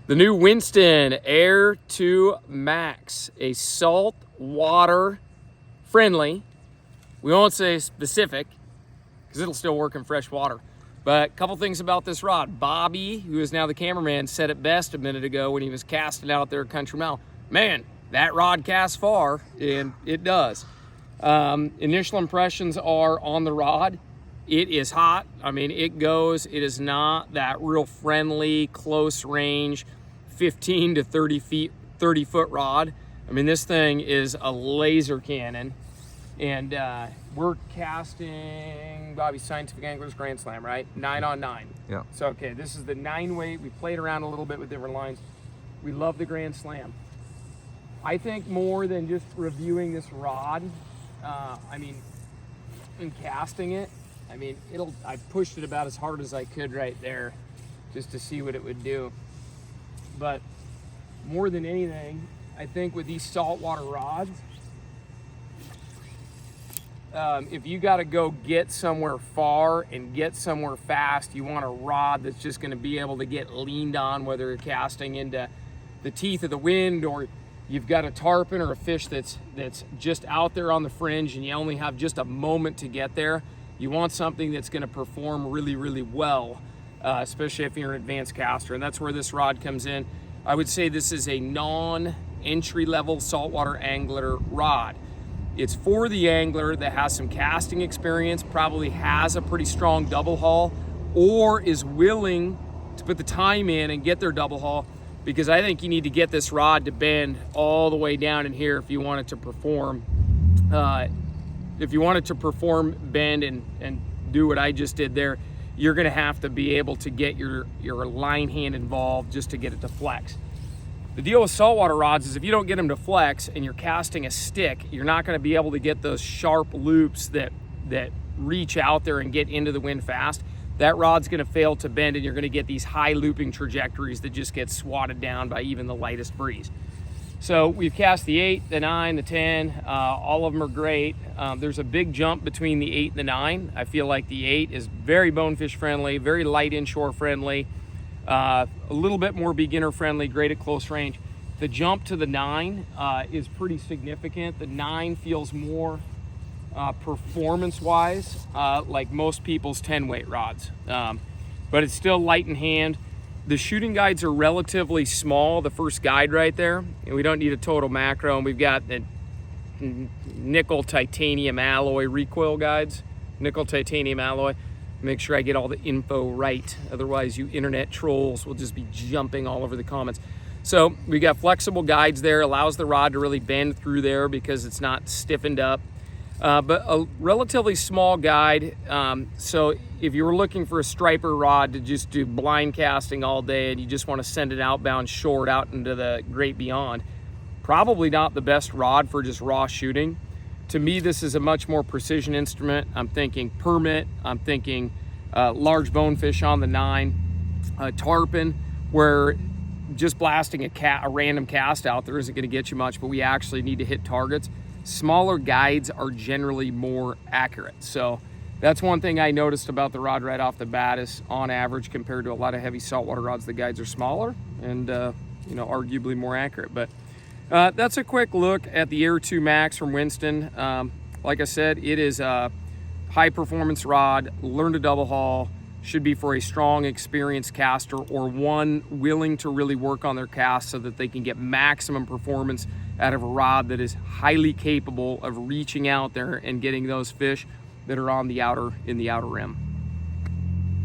The new Winston AIR 2 Max, a salt water friendly. We won't say specific because it'll still work in fresh water. But a couple things about this rod. Bobby, who is now the cameraman, said it best a minute ago when he was casting out there at Country Mile. Man, that rod casts far, and it does. Initial impressions are on the rod. It is hot. I mean, it goes. It is not that real friendly, close range, 15 to 30 foot rod. I mean, this thing is a laser cannon. And we're casting Bobby's Scientific Anglers Grand Slam, right? 9 on 9. Yeah. So, okay, this is the 9 weight. We played around a little bit with different lines. We love the Grand Slam. I think more than just reviewing this rod, I mean, in casting it, I mean, I pushed it about as hard as I could right there just to see what it would do. But more than anything, I think with these saltwater rods, if you got to go get somewhere far and get somewhere fast, you want a rod that's just going to be able to get leaned on, whether you're casting into the teeth of the wind or you've got a tarpon or a fish that's just out there on the fringe and you only have just a moment to get there. You want something that's going to perform really, really well, especially if you're an advanced caster, and that's where this rod comes in. I would say this is a non-entry-level saltwater angler rod. It's for the angler that has some casting experience, probably has a pretty strong double haul, or is willing to put the time in and get their double haul, because I think you need to get this rod to bend all the way down in here if you want it to perform. If you want it to perform, bend, and do what I just did there, you're gonna have to be able to get your line hand involved just to get it to flex. The deal with saltwater rods is if you don't get them to flex and you're casting a stick, you're not gonna be able to get those sharp loops that reach out there and get into the wind fast. That rod's gonna fail to bend and you're gonna get these high looping trajectories that just get swatted down by even the lightest breeze. So we've cast the 8, the 9, the 10, all of them are great. There's a big jump between the 8 and the 9. I feel like the 8 is very bonefish friendly, very light inshore friendly, a little bit more beginner friendly, great at close range. The jump to the 9 is pretty significant. The 9 feels more performance-wise like most people's 10 weight rods, but it's still light in hand. The shooting guides are relatively small, the first guide right there, and we don't need a total macro, and we've got the nickel titanium alloy recoil guides, nickel titanium alloy. Make sure I get all the info right, otherwise you internet trolls will just be jumping all over the comments. So we got flexible guides there, allows the rod to really bend through there because it's not stiffened up. But a relatively small guide, so if you were looking for a striper rod to just do blind casting all day and you just want to send it outbound short out into the great beyond, probably not the best rod for just raw shooting. To me, this is a much more precision instrument. I'm thinking permit, I'm thinking large bonefish on the 9, tarpon, where just blasting a random cast out there isn't going to get you much, but we actually need to hit targets. Smaller guides are generally more accurate. So that's one thing I noticed about the rod right off the bat is on average compared to a lot of heavy saltwater rods, the guides are smaller and arguably more accurate. But that's a quick look at the AIR 2 Max from Winston. Like I said, it is a high performance rod, learn to double haul, should be for a strong, experienced caster or one willing to really work on their cast so that they can get maximum performance out of a rod that is highly capable of reaching out there and getting those fish that are on the outer rim.